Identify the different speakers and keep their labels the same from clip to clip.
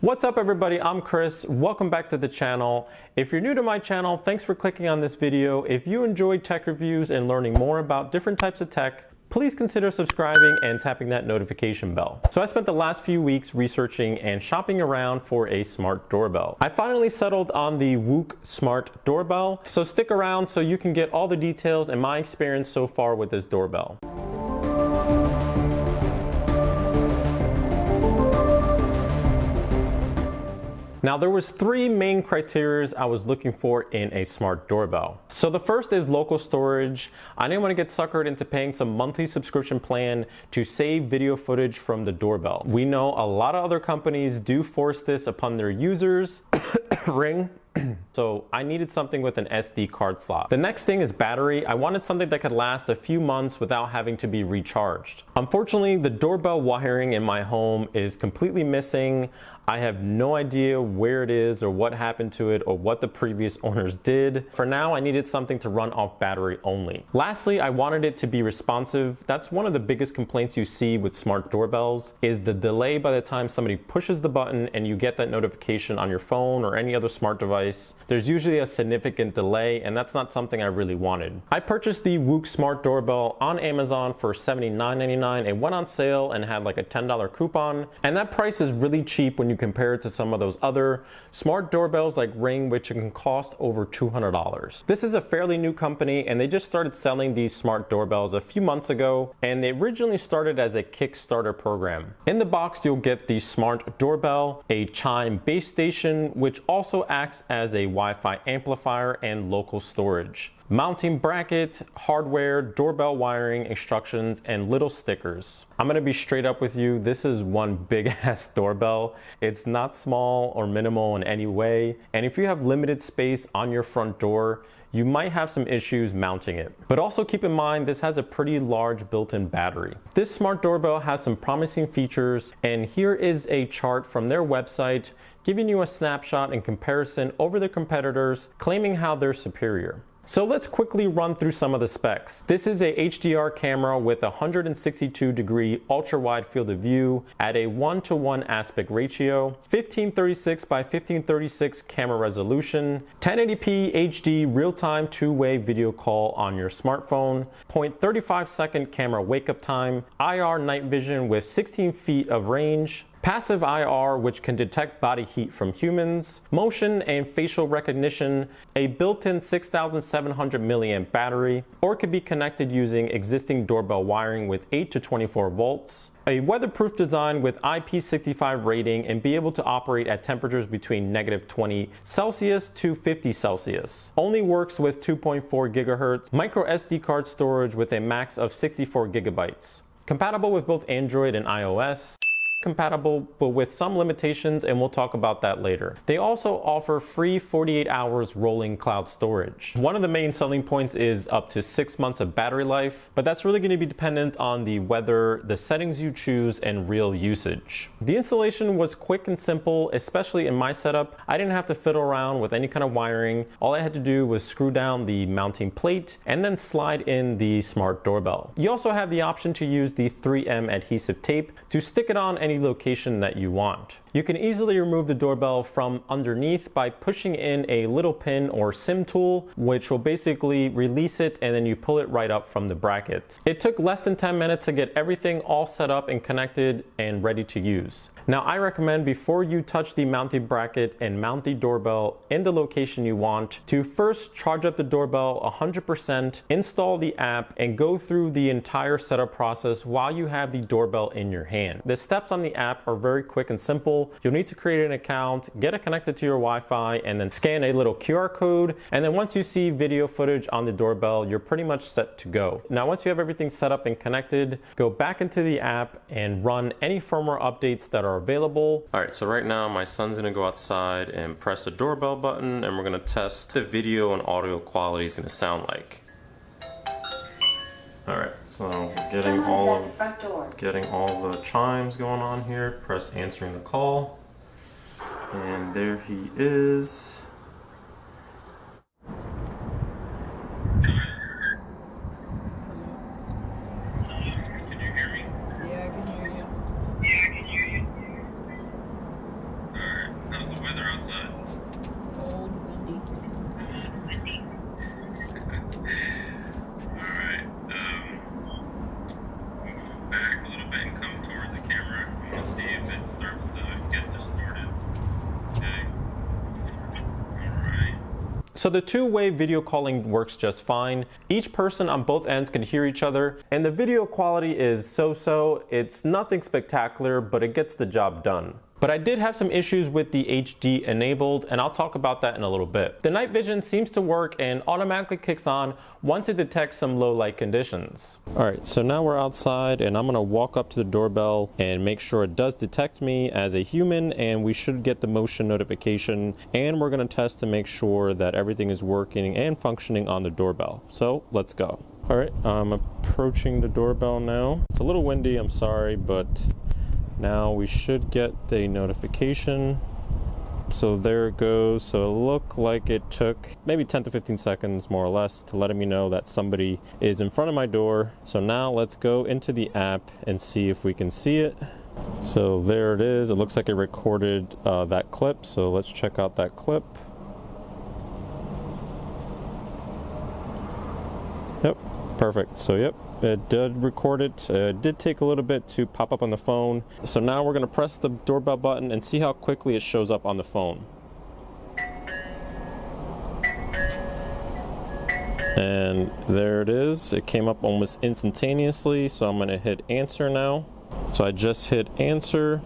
Speaker 1: What's up everybody, I'm Chris. Welcome back to the channel. If you're new to my channel, thanks for clicking on this video. If you enjoy tech reviews and learning more about different types of tech, please consider subscribing and tapping that notification bell. So I spent the last few weeks researching and shopping around for a smart doorbell. I finally settled on the WUUK smart doorbell. So stick around so you can get all the details and my experience so far with this doorbell. Now there was three main criteria I was looking for in a smart doorbell. So the first is local storage. I didn't want to get suckered into paying some monthly subscription plan to save video footage from the doorbell. We know a lot of other companies do force this upon their users. Ring. So I needed something with an SD card slot. The next thing is battery. I wanted something that could last a few months without having to be recharged. Unfortunately, the doorbell wiring in my home is completely missing. I have no idea where it is or what happened to it or what the previous owners did. For now, I needed something to run off battery only. Lastly, I wanted it to be responsive. That's one of the biggest complaints you see with smart doorbells is the delay by the time somebody pushes the button and you get that notification on your phone or any other smart device. There's usually a significant delay and that's not something I really wanted. I purchased the WUUK smart doorbell on Amazon for $79.99. It went on sale and had like a $10 coupon. And that price is really cheap when you compare it to some of those other smart doorbells like Ring, which can cost over $200. This is a fairly new company and they just started selling these smart doorbells a few months ago, and they originally started as a Kickstarter program. In the box, you'll get the smart doorbell, a chime base station, which also acts as a Wi-Fi amplifier and local storage, mounting bracket, hardware, doorbell wiring instructions, and little stickers. I'm gonna be straight up with you, this is one big ass doorbell. It's not small or minimal in any way, and if you have limited space on your front door, you might have some issues mounting it. But also keep in mind, this has a pretty large built-in battery. This smart doorbell has some promising features, and here is a chart from their website giving you a snapshot in comparison over the competitors, claiming how they're superior. So let's quickly run through some of the specs. This is a HDR camera with a 162-degree ultra-wide field of view at a 1:1 aspect ratio, 1536 by 1536 camera resolution, 1080p HD real-time two-way video call on your smartphone, 0.35-second camera wake-up time, IR night vision with 16 feet of range, passive IR, which can detect body heat from humans, motion and facial recognition, a built-in 6,700 milliamp battery, or could be connected using existing doorbell wiring with 8 to 24 volts, a weatherproof design with IP65 rating, and be able to operate at temperatures between -20 Celsius to 50 Celsius. Only works with 2.4 gigahertz, micro SD card storage with a max of 64 gigabytes. Compatible with both Android and iOS. Compatible, but with some limitations, and we'll talk about that later. They also offer free 48 hours rolling cloud storage. One of the main selling points is up to 6 months of battery life, but that's really going to be dependent on the weather, the settings you choose, and real usage. The installation was quick and simple, especially in my setup. I didn't have to fiddle around with any kind of wiring. All I had to do was screw down the mounting plate and then slide in the smart doorbell. You also have the option to use the 3M adhesive tape to stick it on any location that you want. You can easily remove the doorbell from underneath by pushing in a little pin or SIM tool, which will basically release it and then you pull it right up from the bracket. It took less than 10 minutes to get everything all set up and connected and ready to use. Now I recommend before you touch the mounting bracket and mount the doorbell in the location you want to first charge up the doorbell 100%, install the app, and go through the entire setup process while you have the doorbell in your hand. The steps on the app are very quick and simple. You'll need to create an account, get it connected to your Wi-Fi, and then scan a little QR code. And then once you see video footage on the doorbell, you're pretty much set to go. Now, once you have everything set up and connected, go back into the app and run any firmware updates that are available. All right, so right now my son's gonna go outside and press the doorbell button, and we're gonna test the video and audio quality is gonna sound like. All right, so getting all the chimes going on here. Press answering the call, and there he is.
Speaker 2: Can you hear me? Yeah, I can hear you.
Speaker 3: Yeah, I can hear you. Alright.
Speaker 1: So the two-way video calling works just fine. Each person on both ends can hear each other, and the video quality is so-so. It's nothing spectacular, but it gets the job done. But I did have some issues with the HD enabled, and I'll talk about that in a little bit. The night vision seems to work and automatically kicks on once it detects some low light conditions. All right, so now we're outside and I'm gonna walk up to the doorbell and make sure it does detect me as a human, and we should get the motion notification, and we're gonna test to make sure that everything is working and functioning on the doorbell. So let's go. All right, I'm approaching the doorbell now. It's a little windy, I'm sorry, but now we should get the notification. So there it goes. So it looked like it took maybe 10 to 15 seconds more or less to letting me know that somebody is in front of my door. So now let's go into the app and see if we can see it. So there it is. It looks like it recorded that clip. So let's check out that clip. Yep, perfect. So yep, it did record it. It did take a little bit to pop up on the phone. So now we're gonna press the doorbell button and see how quickly it shows up on the phone. And there it is. It came up almost instantaneously. So I'm gonna hit answer now. So I just hit answer.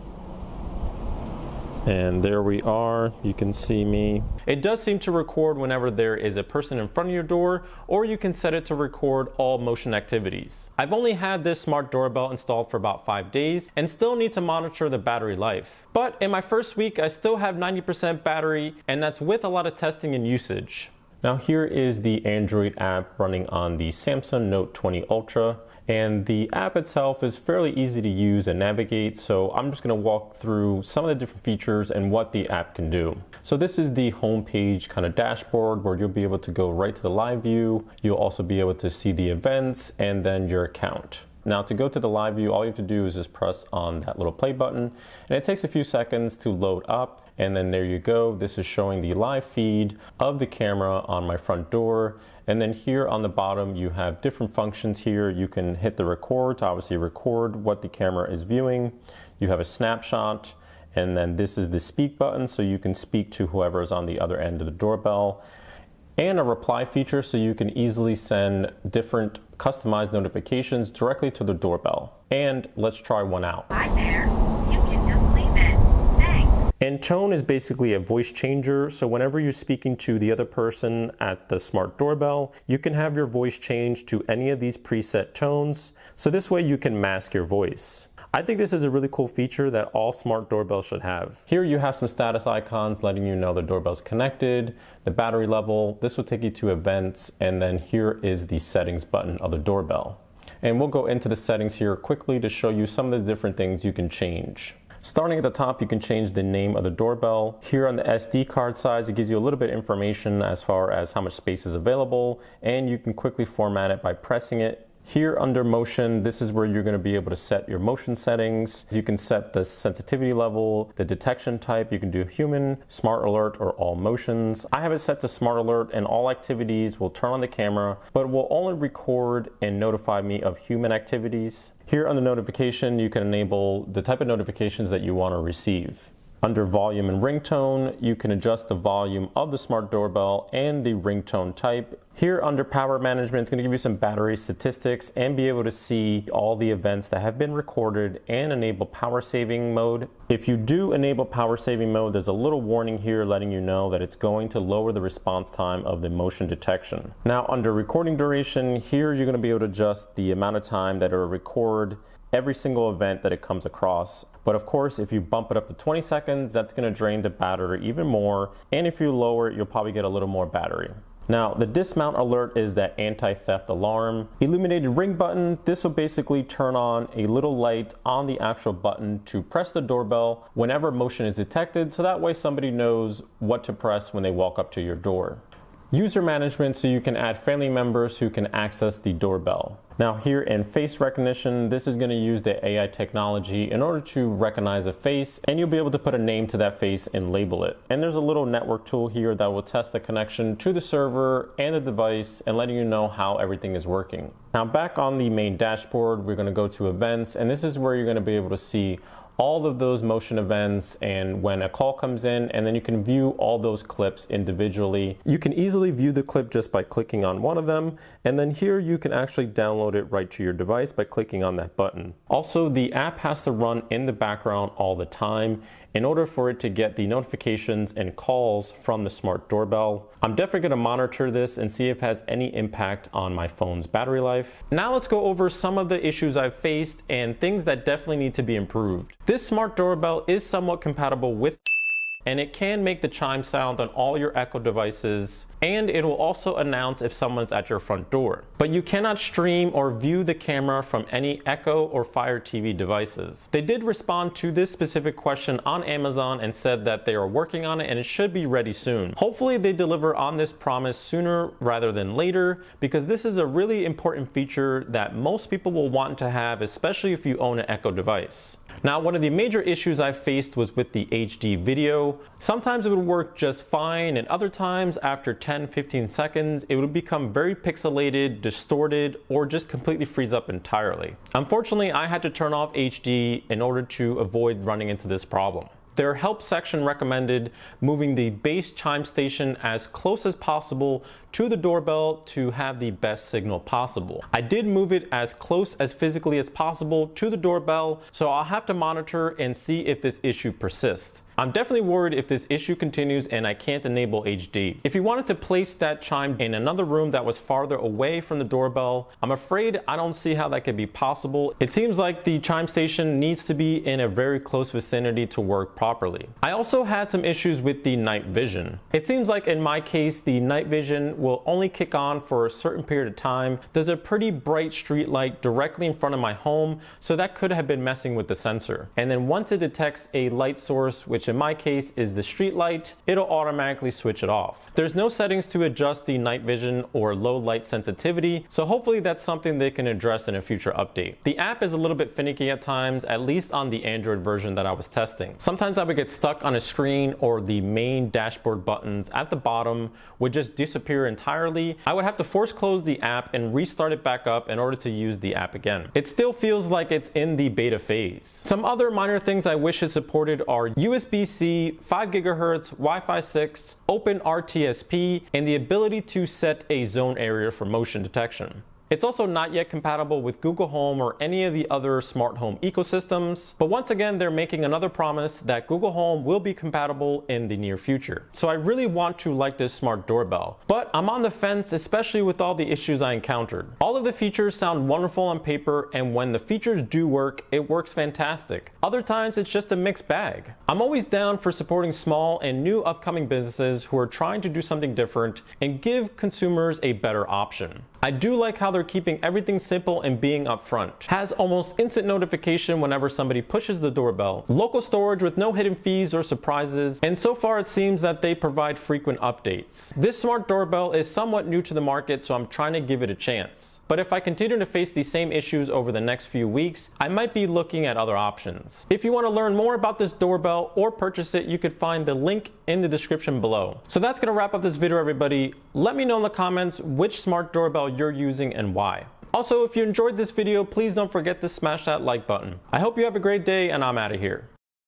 Speaker 1: And there we are, you can see me. It does seem to record whenever there is a person in front of your door, or you can set it to record all motion activities. I've only had this smart doorbell installed for about 5 days and still need to monitor the battery life. But in my first week, I still have 90% battery, and that's with a lot of testing and usage. Now here is the Android app running on the Samsung Note 20 Ultra. And the app itself is fairly easy to use and navigate, so I'm just going to walk through some of the different features and what the app can do. So this is the home page kind of dashboard where you'll be able to go right to the live view. You'll also be able to see the events and then your account. Now to go to the live view, all you have to do is just press on that little play button, and it takes a few seconds to load up, and then there you go. This is showing the live feed of the camera on my front door. And then here on the bottom, you have different functions here. You can hit the record to obviously record what the camera is viewing. You have a snapshot, and then this is the speak button, so you can speak to whoever is on the other end of the doorbell. And a reply feature, so you can easily send different customized notifications directly to the doorbell. And let's try one out.
Speaker 2: Hi there. You can just leave it. Thanks.
Speaker 1: And tone is basically a voice changer, so whenever you're speaking to the other person at the smart doorbell, you can have your voice change to any of these preset tones, so this way you can mask your voice. I think this is a really cool feature that all smart doorbells should have. Here you have some status icons letting you know the doorbell's connected, the battery level. This will take you to events, and then here is the settings button of the doorbell. And we'll go into the settings here quickly to show you some of the different things you can change. Starting at the top, you can change the name of the doorbell. Here on the SD card size, it gives you a little bit of information as far as how much space is available, and you can quickly format it by pressing it. Here under motion, this is where you're going to be able to set your motion settings. You can set the sensitivity level, the detection type. You can do human, smart alert, or all motions. I have it set to smart alert, and all activities will turn on the camera, but will only record and notify me of human activities. Here on the notification, you can enable the type of notifications that you want to receive. Under volume and ringtone, you can adjust the volume of the smart doorbell and the ringtone type. Here under power management, it's going to give you some battery statistics and be able to see all the events that have been recorded and enable power saving mode. If you do enable power saving mode, there's a little warning here letting you know that it's going to lower the response time of the motion detection. Now under recording duration, here you're going to be able to adjust the amount of time that it'll record every single event that it comes across. But of course, if you bump it up to 20 seconds, that's going to drain the battery even more. And if you lower it, you'll probably get a little more battery. Now, the dismount alert is that anti-theft alarm. Illuminated ring button, this will basically turn on a little light on the actual button to press the doorbell whenever motion is detected, so that way somebody knows what to press when they walk up to your door. User management, so you can add family members who can access the doorbell. Now here in face recognition, this is going to use the AI technology in order to recognize a face, and you'll be able to put a name to that face and label it. And there's a little network tool here that will test the connection to the server and the device and letting you know how everything is working. Now back on the main dashboard, we're going to go to events, and this is where you're going to be able to see all of those motion events and when a call comes in, and then you can view all those clips individually. You can easily view the clip just by clicking on one of them, and then here you can actually download it right to your device by clicking on that button. Also, the app has to run in the background all the time in order for it to get the notifications and calls from the smart doorbell. I'm definitely going to monitor this and see if it has any impact on my phone's battery life. Now let's go over some of the issues I've faced and things that definitely need to be improved. This smart doorbell is somewhat compatible with, and it can make the chime sound on all your Echo devices, and it will also announce if someone's at your front door. But you cannot stream or view the camera from any Echo or Fire TV devices. They did respond to this specific question on Amazon and said that they are working on it and it should be ready soon. Hopefully they deliver on this promise sooner rather than later, because this is a really important feature that most people will want to have, especially if you own an Echo device. Now, one of the major issues I faced was with the HD video. Sometimes it would work just fine, and other times after 10-15 seconds, it would become very pixelated, distorted, or just completely freeze up entirely. Unfortunately, I had to turn off HD in order to avoid running into this problem. Their help section recommended moving the base chime station as close as possible to the doorbell to have the best signal possible. I did move it as close as physically as possible to the doorbell, so I'll have to monitor and see if this issue persists. I'm definitely worried if this issue continues and I can't enable HD. If you wanted to place that chime in another room that was farther away from the doorbell, I'm afraid I don't see how that could be possible. It seems like the chime station needs to be in a very close vicinity to work properly. I also had some issues with the night vision. It seems like in my case, the night vision will only kick on for a certain period of time. There's a pretty bright street light directly in front of my home, so that could have been messing with the sensor. And then once it detects a light source, which in my case is the street light, it'll automatically switch it off. There's no settings to adjust the night vision or low light sensitivity, so hopefully that's something they can address in a future update. The app is a little bit finicky at times, at least on the Android version that I was testing. Sometimes I would get stuck on a screen, or the main dashboard buttons at the bottom would just disappear entirely. I would have to force close the app and restart it back up in order to use the app again. It still feels like it's in the beta phase. Some other minor things I wish it supported are USB-C, 5 GHz, Wi-Fi 6, Open RTSP, and the ability to set a zone area for motion detection. It's also not yet compatible with Google Home or any of the other smart home ecosystems, but once again, they're making another promise that Google Home will be compatible in the near future. So I really want to like this smart doorbell, but I'm on the fence, especially with all the issues I encountered. All of the features sound wonderful on paper, and when the features do work, it works fantastic. Other times, it's just a mixed bag. I'm always down for supporting small and new upcoming businesses who are trying to do something different and give consumers a better option. I do like how they're keeping everything simple and being upfront. Has almost instant notification whenever somebody pushes the doorbell, local storage with no hidden fees or surprises, and so far it seems that they provide frequent updates. This smart doorbell is somewhat new to the market, so I'm trying to give it a chance. But if I continue to face these same issues over the next few weeks, I might be looking at other options. If you want to learn more about this doorbell or purchase it, you could find the link in the description below. So that's going to wrap up this video, everybody. Let me know in the comments which smart doorbell you're using and why. Also, if you enjoyed this video, please don't forget to smash that like button. I hope you have a great day, and I'm out of here.